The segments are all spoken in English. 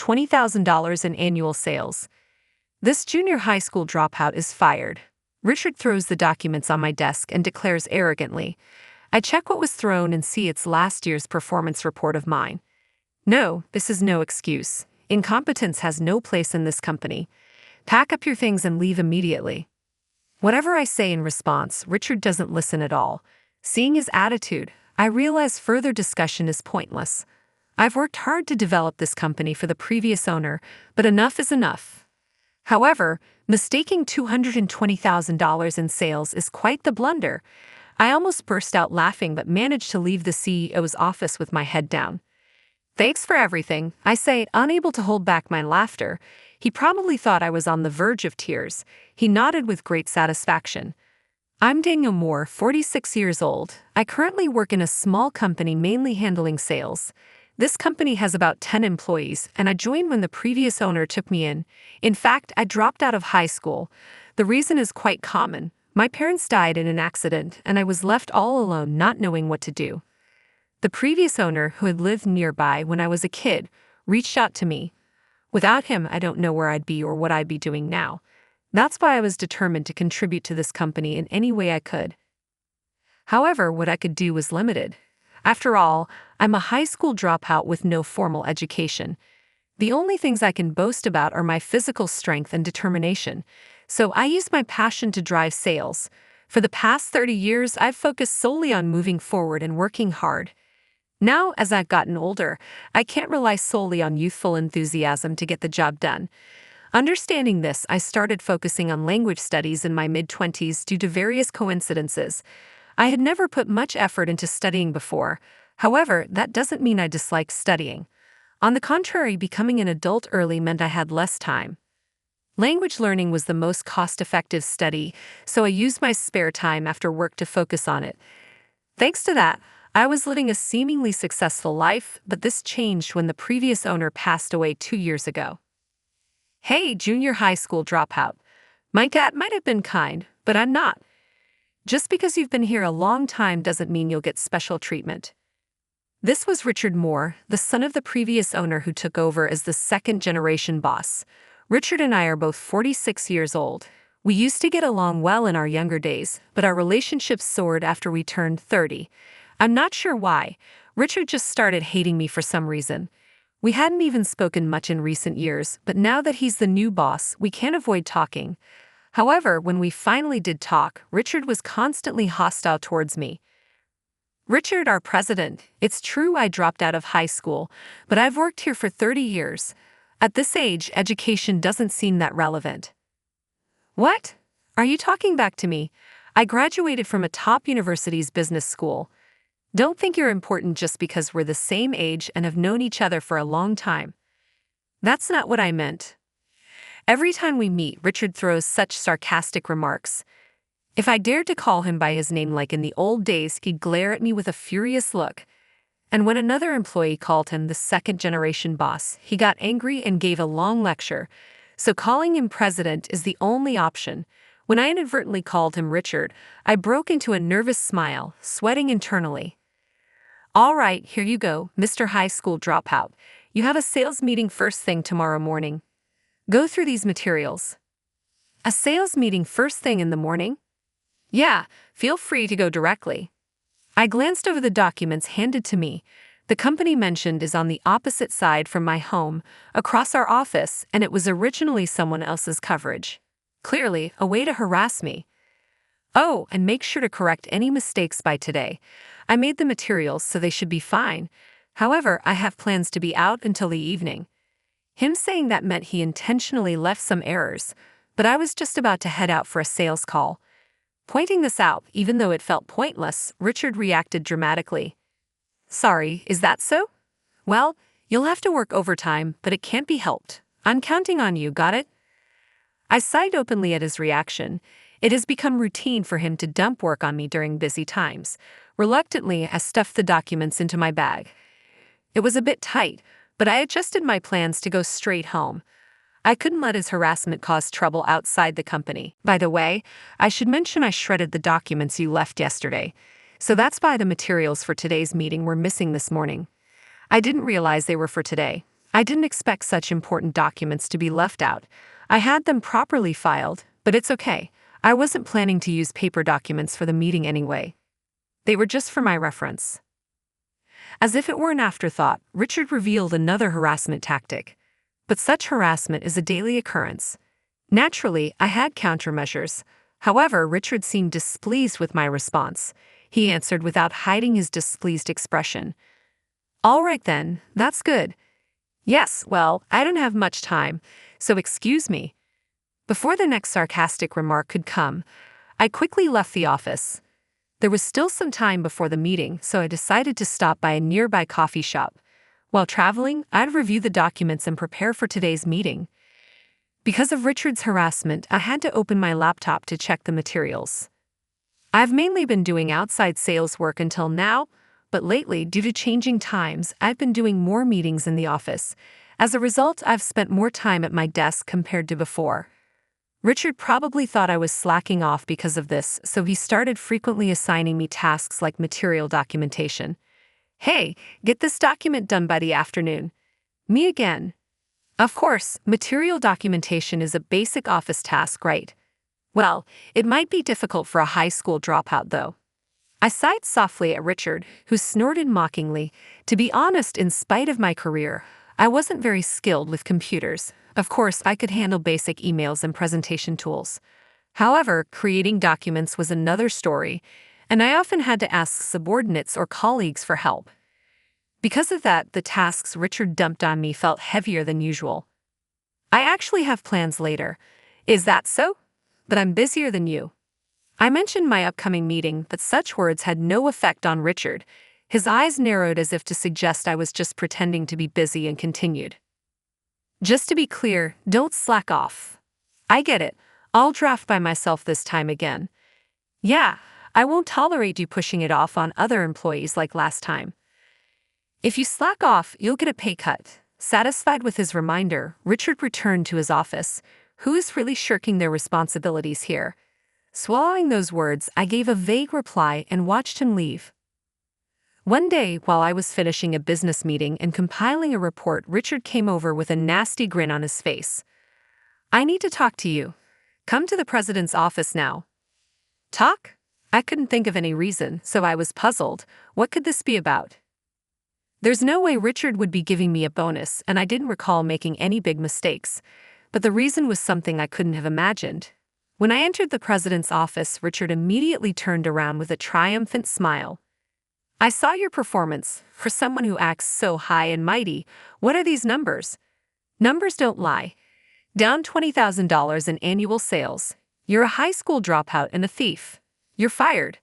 $20,000 in annual sales. This junior high school dropout is fired. Richard throws the documents on my desk and declares arrogantly, I check what was thrown and see it's last year's performance report of mine. No, this is no excuse. Incompetence has no place in this company. Pack up your things and leave immediately. Whatever I say in response, Richard doesn't listen at all. Seeing his attitude, I realize further discussion is pointless. I've worked hard to develop this company for the previous owner, but enough is enough. However, mistaking $220,000 in sales is quite the blunder. I almost burst out laughing but managed to leave the CEO's office with my head down. Thanks for everything, I say, unable to hold back my laughter. He probably thought I was on the verge of tears. He nodded with great satisfaction. I'm Daniel Moore, 46 years old. I currently work in a small company mainly handling sales. This company has about 10 employees, and I joined when the previous owner took me in. In fact, I dropped out of high school. The reason is quite common. My parents died in an accident, and I was left all alone, not knowing what to do. The previous owner, who had lived nearby when I was a kid, reached out to me. Without him, I don't know where I'd be or what I'd be doing now. That's why I was determined to contribute to this company in any way I could. However, what I could do was limited. After all, I'm a high school dropout with no formal education. The only things I can boast about are my physical strength and determination, so I use my passion to drive sales. For the past 30 years, I've focused solely on moving forward and working hard. Now, as I've gotten older, I can't rely solely on youthful enthusiasm to get the job done. Understanding this, I started focusing on language studies in my mid-20s due to various coincidences. I had never put much effort into studying before. However, that doesn't mean I disliked studying. On the contrary, becoming an adult early meant I had less time. Language learning was the most cost-effective study, so I used my spare time after work to focus on it. Thanks to that, I was living a seemingly successful life, but this changed when the previous owner passed away 2 years ago. Hey, junior high school dropout. My dad might have been kind, but I'm not. Just because you've been here a long time doesn't mean you'll get special treatment. This was Richard Moore, the son of the previous owner who took over as the second-generation boss. Richard and I are both 46 years old. We used to get along well in our younger days, but our relationship soared after we turned 30. I'm not sure why. Richard just started hating me for some reason. We hadn't even spoken much in recent years, but now that he's the new boss, we can't avoid talking. However, when we finally did talk, Richard was constantly hostile towards me. Richard, our president, it's true I dropped out of high school, but I've worked here for 30 years. At this age, education doesn't seem that relevant. What? Are you talking back to me? I graduated from a top university's business school. Don't think you're important just because we're the same age and have known each other for a long time. That's not what I meant. Every time we meet, Richard throws such sarcastic remarks. If I dared to call him by his name like in the old days, he'd glare at me with a furious look. And when another employee called him the second-generation boss, he got angry and gave a long lecture. So calling him president is the only option. When I inadvertently called him Richard, I broke into a nervous smile, sweating internally. All right, here you go, Mr. High School Dropout. You have a sales meeting first thing tomorrow morning. Go through these materials. A sales meeting first thing in the morning? Yeah, feel free to go directly. I glanced over the documents handed to me. The company mentioned is on the opposite side from my home, across our office, and it was originally someone else's coverage. Clearly, a way to harass me. Oh, and make sure to correct any mistakes by today. I made the materials, so they should be fine. However, I have plans to be out until the evening. Him saying that meant he intentionally left some errors, but I was just about to head out for a sales call. Pointing this out, even though it felt pointless, Richard reacted dramatically. Sorry, is that so? Well, you'll have to work overtime, but it can't be helped. I'm counting on you, got it? I sighed openly at his reaction. It has become routine for him to dump work on me during busy times. Reluctantly, I stuffed the documents into my bag. It was a bit tight, but I adjusted my plans to go straight home. I couldn't let his harassment cause trouble outside the company. By the way, I should mention I shredded the documents you left yesterday. So that's why the materials for today's meeting were missing this morning. I didn't realize they were for today. I didn't expect such important documents to be left out. I had them properly filed, but it's okay. I wasn't planning to use paper documents for the meeting anyway. They were just for my reference. As if it were an afterthought, Richard revealed another harassment tactic. But such harassment is a daily occurrence. Naturally, I had countermeasures. However, Richard seemed displeased with my response. He answered without hiding his displeased expression. "All right then, that's good. Yes, well, I don't have much time, so excuse me." Before the next sarcastic remark could come, I quickly left the office. There was still some time before the meeting, so I decided to stop by a nearby coffee shop. While traveling, I'd review the documents and prepare for today's meeting. Because of Richard's harassment, I had to open my laptop to check the materials. I've mainly been doing outside sales work until now, but lately, due to changing times, I've been doing more meetings in the office. As a result, I've spent more time at my desk compared to before. Richard probably thought I was slacking off because of this, so he started frequently assigning me tasks like material documentation. "Hey, get this document done by the afternoon." Me again. Of course, material documentation is a basic office task, right? Well, it might be difficult for a high school dropout, though. I sighed softly at Richard, who snorted mockingly. To be honest, in spite of my career, I wasn't very skilled with computers. Of course, I could handle basic emails and presentation tools. However, creating documents was another story, and I often had to ask subordinates or colleagues for help. Because of that, the tasks Richard dumped on me felt heavier than usual. "I actually have plans later." "Is that so? But I'm busier than you." I mentioned my upcoming meeting, but such words had no effect on Richard. His eyes narrowed as if to suggest I was just pretending to be busy and continued. "Just to be clear, don't slack off. I get it. I'll draft by myself this time again. Yeah, I won't tolerate you pushing it off on other employees like last time. If you slack off, you'll get a pay cut." Satisfied with his reminder, Richard returned to his office. Who is really shirking their responsibilities here? Swallowing those words, I gave a vague reply and watched him leave. One day, while I was finishing a business meeting and compiling a report, Richard came over with a nasty grin on his face. "I need to talk to you. Come to the president's office now." Talk? I couldn't think of any reason, so I was puzzled. What could this be about? There's no way Richard would be giving me a bonus, and I didn't recall making any big mistakes. But the reason was something I couldn't have imagined. When I entered the president's office, Richard immediately turned around with a triumphant smile. "I saw your performance. For someone who acts so high and mighty, what are these numbers?" "Numbers don't lie. Down $20,000 in annual sales. You're a high school dropout and a thief. You're fired."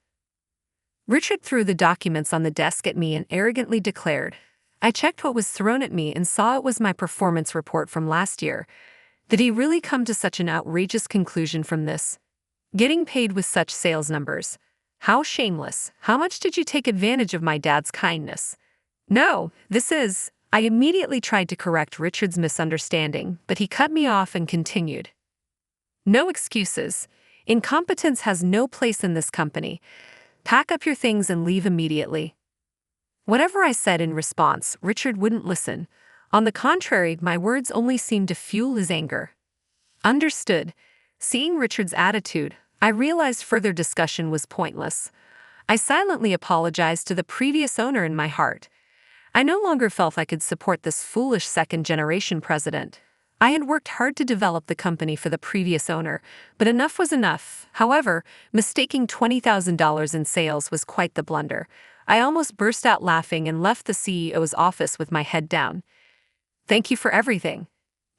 Richard threw the documents on the desk at me and arrogantly declared. I checked what was thrown at me and saw it was my performance report from last year. Did he really come to such an outrageous conclusion from this? Getting paid with such sales numbers. How shameless. How much did you take advantage of my dad's kindness? No, this is... I immediately tried to correct Richard's misunderstanding, but he cut me off and continued. "No excuses. Incompetence has no place in this company. Pack up your things and leave immediately." Whatever I said in response, Richard wouldn't listen. On the contrary, my words only seemed to fuel his anger. Understood. Seeing Richard's attitude, I realized further discussion was pointless. I silently apologized to the previous owner in my heart. I no longer felt I could support this foolish second-generation president. I had worked hard to develop the company for the previous owner, but enough was enough. However, mistaking $20,000 in sales was quite the blunder. I almost burst out laughing and left the CEO's office with my head down. "Thank you for everything."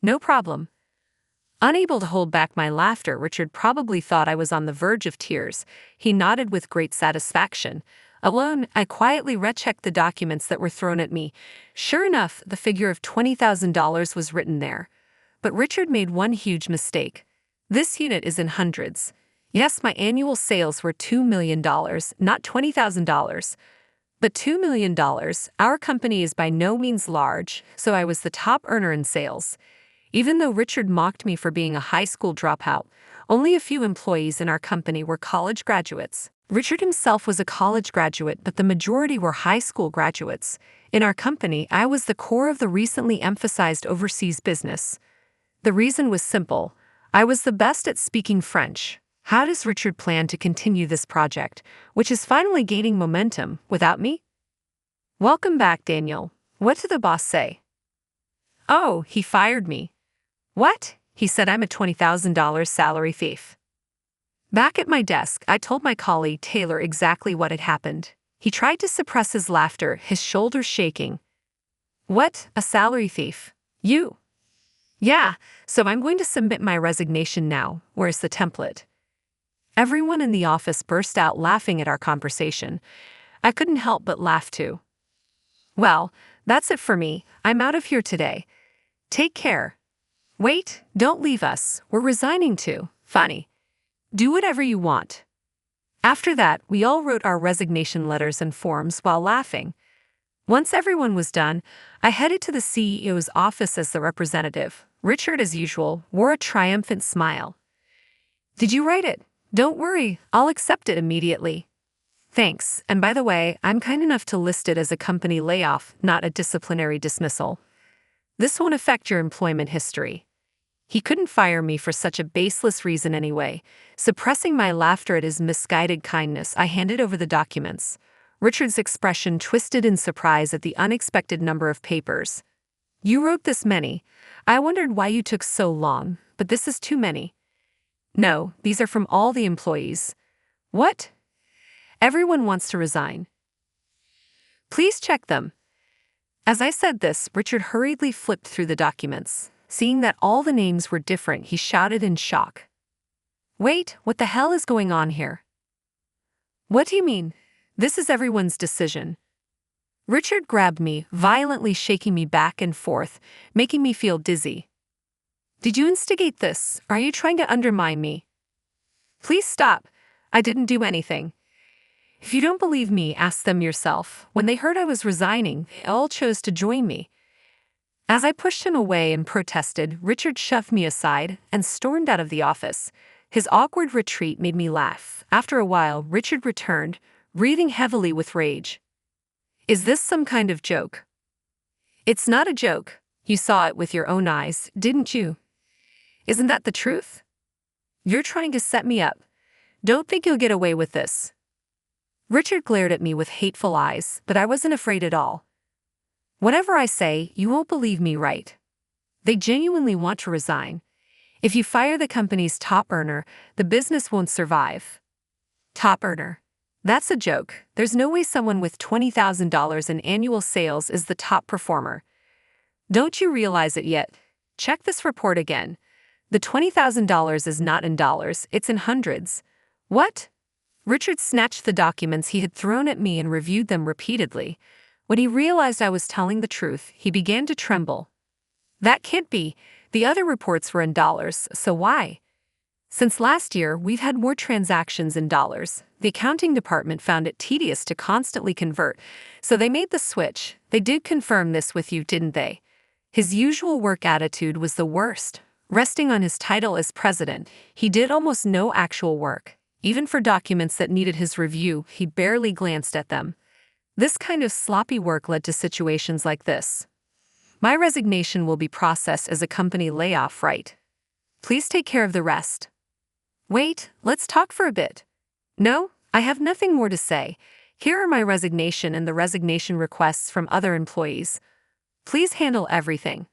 "No problem." Unable to hold back my laughter, Richard probably thought I was on the verge of tears. He nodded with great satisfaction. Alone, I quietly rechecked the documents that were thrown at me. Sure enough, the figure of $20,000 was written there. But Richard made one huge mistake. This unit is in hundreds. Yes, my annual sales were $2 million, not $20,000. But $2 million, our company is by no means large, so I was the top earner in sales. Even though Richard mocked me for being a high school dropout, only a few employees in our company were college graduates. Richard himself was a college graduate, but the majority were high school graduates. In our company, I was the core of the recently emphasized overseas business. The reason was simple. I was the best at speaking French. How does Richard plan to continue this project, which is finally gaining momentum, without me? Welcome back, Daniel. What did the boss say? Oh, he fired me. What? He said I'm a $20,000 salary thief. Back at my desk, I told my colleague Taylor exactly what had happened. He tried to suppress his laughter, his shoulders shaking. What? A salary thief? You? Yeah, so I'm going to submit my resignation now. Where's the template? Everyone in the office burst out laughing at our conversation. I couldn't help but laugh too. Well, that's it for me. I'm out of here today. Take care. Wait, don't leave us. We're resigning too. Funny. Do whatever you want. After that, we all wrote our resignation letters and forms while laughing. Once everyone was done, I headed to the CEO's office as the representative. Richard, as usual, wore a triumphant smile. Did you write it? Don't worry, I'll accept it immediately. Thanks, and by the way, I'm kind enough to list it as a company layoff, not a disciplinary dismissal. This won't affect your employment history. He couldn't fire me for such a baseless reason anyway. Suppressing my laughter at his misguided kindness, I handed over the documents. Richard's expression twisted in surprise at the unexpected number of papers. You wrote this many. I wondered why you took so long, but this is too many. No, these are from all the employees. What? Everyone wants to resign. Please check them. As I said this, Richard hurriedly flipped through the documents. Seeing that all the names were different, he shouted in shock. Wait, what the hell is going on here? What do you mean? This is everyone's decision. Richard grabbed me, violently shaking me back and forth, making me feel dizzy. Did you instigate this? Are you trying to undermine me? Please stop. I didn't do anything. If you don't believe me, ask them yourself. When they heard I was resigning, they all chose to join me. As I pushed him away and protested, Richard shoved me aside and stormed out of the office. His awkward retreat made me laugh. After a while, Richard returned, breathing heavily with rage. Is this some kind of joke? It's not a joke. You saw it with your own eyes, didn't you? Isn't that the truth? You're trying to set me up. Don't think you'll get away with this. Richard glared at me with hateful eyes, but I wasn't afraid at all. Whatever I say, you won't believe me, right? They genuinely want to resign. If you fire the company's top earner, the business won't survive. Top earner. That's a joke. There's no way someone with $20,000 in annual sales is the top performer. Don't you realize it yet? Check this report again. The $20,000 is not in dollars, it's in hundreds. What? Richard snatched the documents he had thrown at me and reviewed them repeatedly. When he realized I was telling the truth, he began to tremble. That can't be. The other reports were in dollars, so why? Since last year, we've had more transactions in dollars. The accounting department found it tedious to constantly convert, so they made the switch. They did confirm this with you, didn't they? His usual work attitude was the worst. Resting on his title as president, he did almost no actual work. Even for documents that needed his review, he barely glanced at them. This kind of sloppy work led to situations like this. My resignation will be processed as a company layoff, right? Please take care of the rest. Wait, let's talk for a bit. No, I have nothing more to say. Here are my resignation and the resignation requests from other employees. Please handle everything.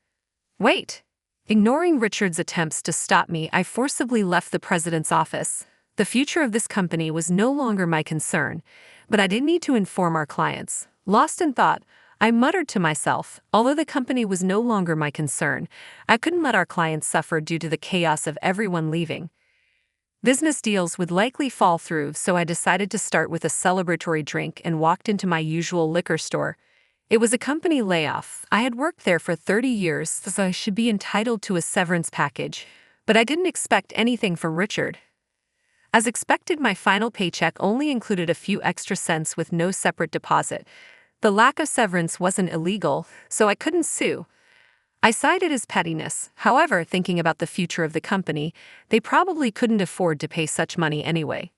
Wait. Ignoring Richard's attempts to stop me, I forcibly left the president's office. The future of this company was no longer my concern, but I didn't need to inform our clients. Lost in thought, I muttered to myself, although the company was no longer my concern, I couldn't let our clients suffer due to the chaos of everyone leaving. Business deals would likely fall through, so I decided to start with a celebratory drink and walked into my usual liquor store. It was a company layoff. I had worked there for 30 years, so I should be entitled to a severance package, but I didn't expect anything from Richard. As expected, my final paycheck only included a few extra cents with no separate deposit. The lack of severance wasn't illegal, so I couldn't sue. I cited his pettiness. However, thinking about the future of the company, they probably couldn't afford to pay such money anyway.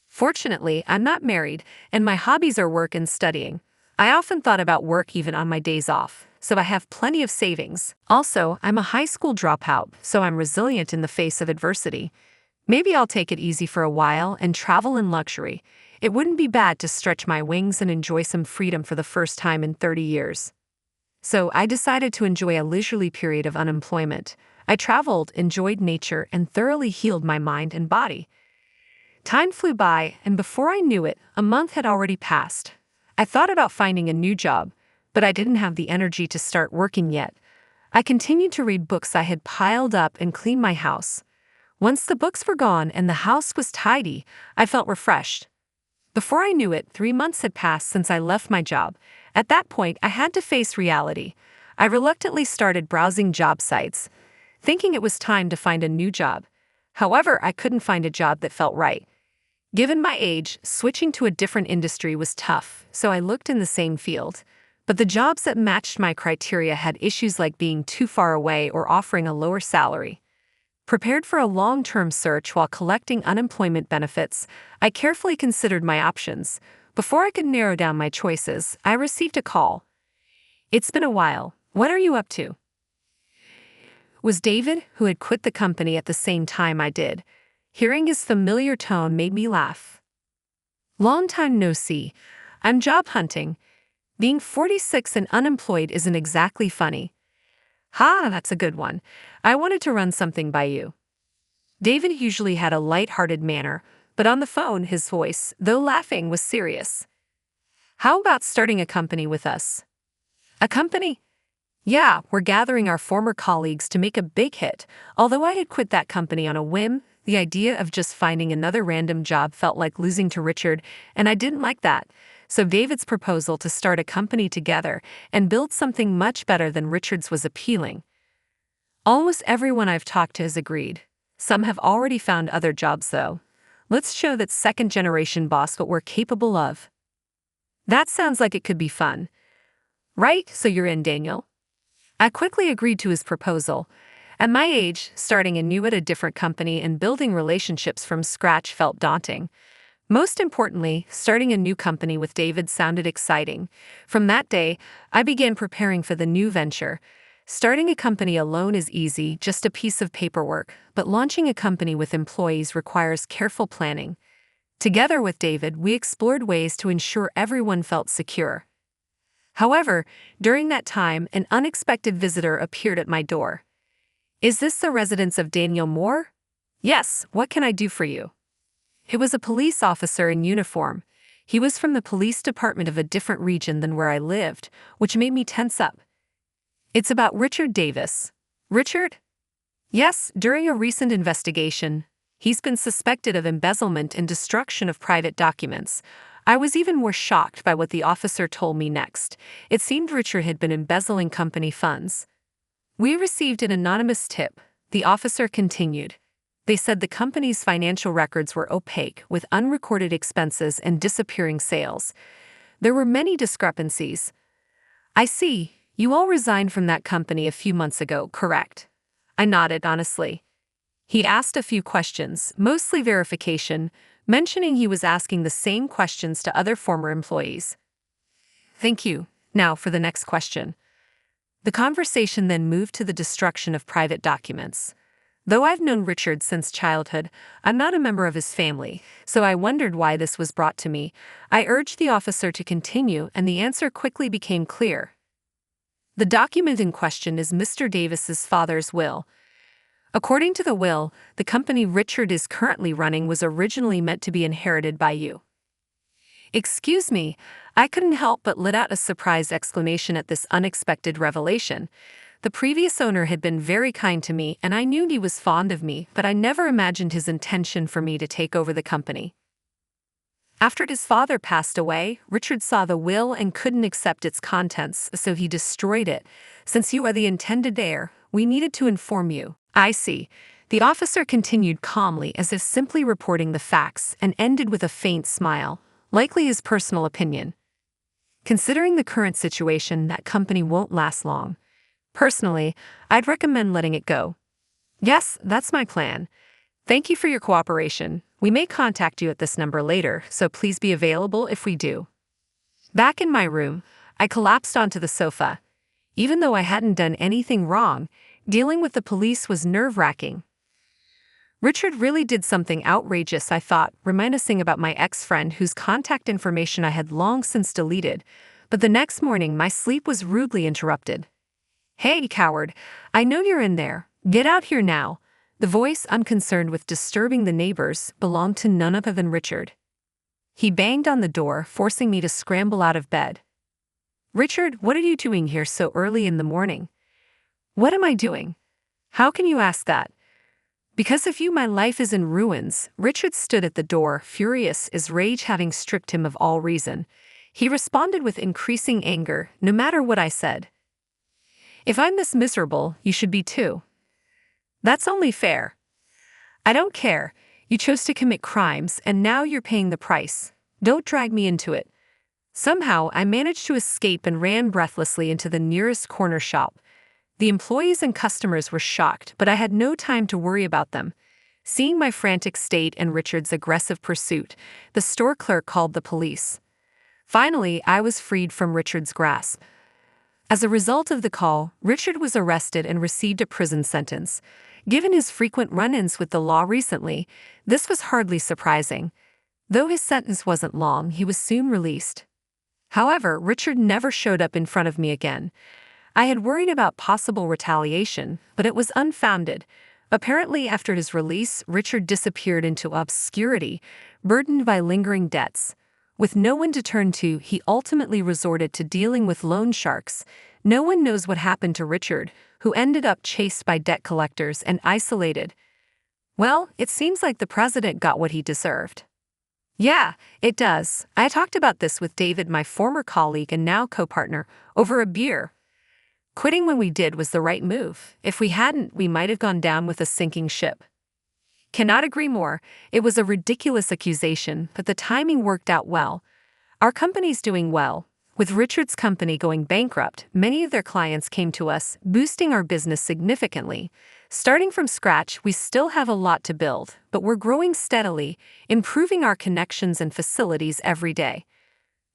Fortunately, I'm not married, and my hobbies are work and studying. I often thought about work even on my days off, so I have plenty of savings. Also, I'm a high school dropout, so I'm resilient in the face of adversity. Maybe I'll take it easy for a while and travel in luxury. It wouldn't be bad to stretch my wings and enjoy some freedom for the first time in 30 years. So I decided to enjoy a leisurely period of unemployment. I traveled, enjoyed nature, and thoroughly healed my mind and body. Time flew by, and before I knew it, a month had already passed. I thought about finding a new job, but I didn't have the energy to start working yet. I continued to read books I had piled up and clean my house. Once the books were gone and the house was tidy, I felt refreshed. Before I knew it, 3 months had passed since I left my job. At that point, I had to face reality. I reluctantly started browsing job sites, thinking it was time to find a new job. However, I couldn't find a job that felt right. Given my age, switching to a different industry was tough, so I looked in the same field. But the jobs that matched my criteria had issues like being too far away or offering a lower salary. Prepared for a long-term search while collecting unemployment benefits, I carefully considered my options. Before I could narrow down my choices, I received a call. "It's been a while. What are you up to?" It was David, who had quit the company at the same time I did. Hearing his familiar tone made me laugh. "Long time no see. I'm job hunting. Being 46 and unemployed isn't exactly funny." "Ha, that's a good one. I wanted to run something by you." David usually had a light-hearted manner, but on the phone his voice, though laughing, was serious. "How about starting a company with us?" "A company?" "Yeah, we're gathering our former colleagues to make a big hit." Although I had quit that company on a whim, the idea of just finding another random job felt like losing to Richard, and I didn't like that. So David's proposal to start a company together and build something much better than Richard's was appealing. Almost everyone I've talked to has agreed. Some have already found other jobs, though. Let's show that second-generation boss what we're capable of. That sounds like it could be fun. Right, so you're in, Daniel? I quickly agreed to his proposal. At my age, starting anew at a different company and building relationships from scratch felt daunting. Most importantly, starting a new company with David sounded exciting. From that day, I began preparing for the new venture. Starting a company alone is easy, just a piece of paperwork, but launching a company with employees requires careful planning. Together with David, we explored ways to ensure everyone felt secure. However, during that time, an unexpected visitor appeared at my door. "Is this the residence of Daniel Moore?" "Yes, what can I do for you?" It was a police officer in uniform. He was from the police department of a different region than where I lived, which made me tense up. "It's about Richard Davis." "Richard?" "Yes, during a recent investigation, he's been suspected of embezzlement and destruction of private documents." I was even more shocked by what the officer told me next. It seemed Richard had been embezzling company funds. "We received an anonymous tip," the officer continued. "They said the company's financial records were opaque, with unrecorded expenses and disappearing sales. There were many discrepancies." "I see. You all resigned from that company a few months ago, correct?" I nodded honestly. He asked a few questions, mostly verification, mentioning he was asking the same questions to other former employees. "Thank you. Now for the next question." The conversation then moved to the destruction of private documents. Though I've known Richard since childhood, I'm not a member of his family, so I wondered why this was brought to me. I urged the officer to continue, and the answer quickly became clear. The document in question is Mr. Davis's father's will. According to the will, the company Richard is currently running was originally meant to be inherited by you. Excuse me, I couldn't help but let out a surprised exclamation at this unexpected revelation. The previous owner had been very kind to me, and I knew he was fond of me, but I never imagined his intention for me to take over the company. After his father passed away, Richard saw the will and couldn't accept its contents, so he destroyed it. Since you are the intended heir, we needed to inform you. I see. The officer continued calmly, as if simply reporting the facts, and ended with a faint smile, likely his personal opinion. Considering the current situation, that company won't last long. Personally, I'd recommend letting it go. Yes, that's my plan. Thank you for your cooperation. We may contact you at this number later, so please be available if we do. Back in my room, I collapsed onto the sofa. Even though I hadn't done anything wrong, dealing with the police was nerve-wracking. Richard really did something outrageous, I thought, reminiscing about my ex-friend whose contact information I had long since deleted. But the next morning, my sleep was rudely interrupted. "Hey, coward, I know you're in there. Get out here now." The voice, unconcerned with disturbing the neighbors, belonged to none other than Richard. He banged on the door, forcing me to scramble out of bed. "Richard, what are you doing here so early in the morning?" "What am I doing? How can you ask that?" "Because of you, my life is in ruins." Richard stood at the door, furious, his rage having stripped him of all reason. He responded with increasing anger, no matter what I said. "If I'm this miserable, you should be too. That's only fair." "I don't care. You chose to commit crimes, and now you're paying the price. Don't drag me into it." Somehow, I managed to escape and ran breathlessly into the nearest corner shop. The employees and customers were shocked, but I had no time to worry about them. Seeing my frantic state and Richard's aggressive pursuit, the store clerk called the police. Finally, I was freed from Richard's grasp. As a result of the call, Richard was arrested and received a prison sentence. Given his frequent run-ins with the law recently, this was hardly surprising. Though his sentence wasn't long, he was soon released. However, Richard never showed up in front of me again. I had worried about possible retaliation, but it was unfounded. Apparently, after his release, Richard disappeared into obscurity, burdened by lingering debts. With no one to turn to, he ultimately resorted to dealing with loan sharks. No one knows what happened to Richard, who ended up chased by debt collectors and isolated. Well, it seems like the president got what he deserved. Yeah, it does. I talked about this with David, my former colleague and now co-partner, over a beer. Quitting when we did was the right move. If we hadn't, we might have gone down with a sinking ship. Cannot agree more. It was a ridiculous accusation, but the timing worked out well. Our company's doing well. With Richard's company going bankrupt, many of their clients came to us, boosting our business significantly. Starting from scratch, we still have a lot to build, but we're growing steadily, improving our connections and facilities every day.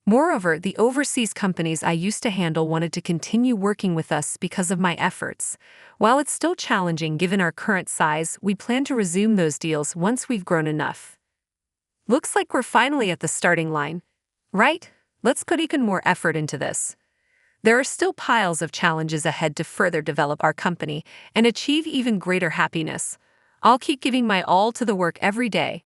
Moreover, the overseas companies I used to handle wanted to continue working with us because of my efforts. While it's still challenging given our current size, we plan to resume those deals once we've grown enough. Looks like we're finally at the starting line. Right? Let's put even more effort into this. There are still piles of challenges ahead to further develop our company and achieve even greater happiness. I'll keep giving my all to the work every day.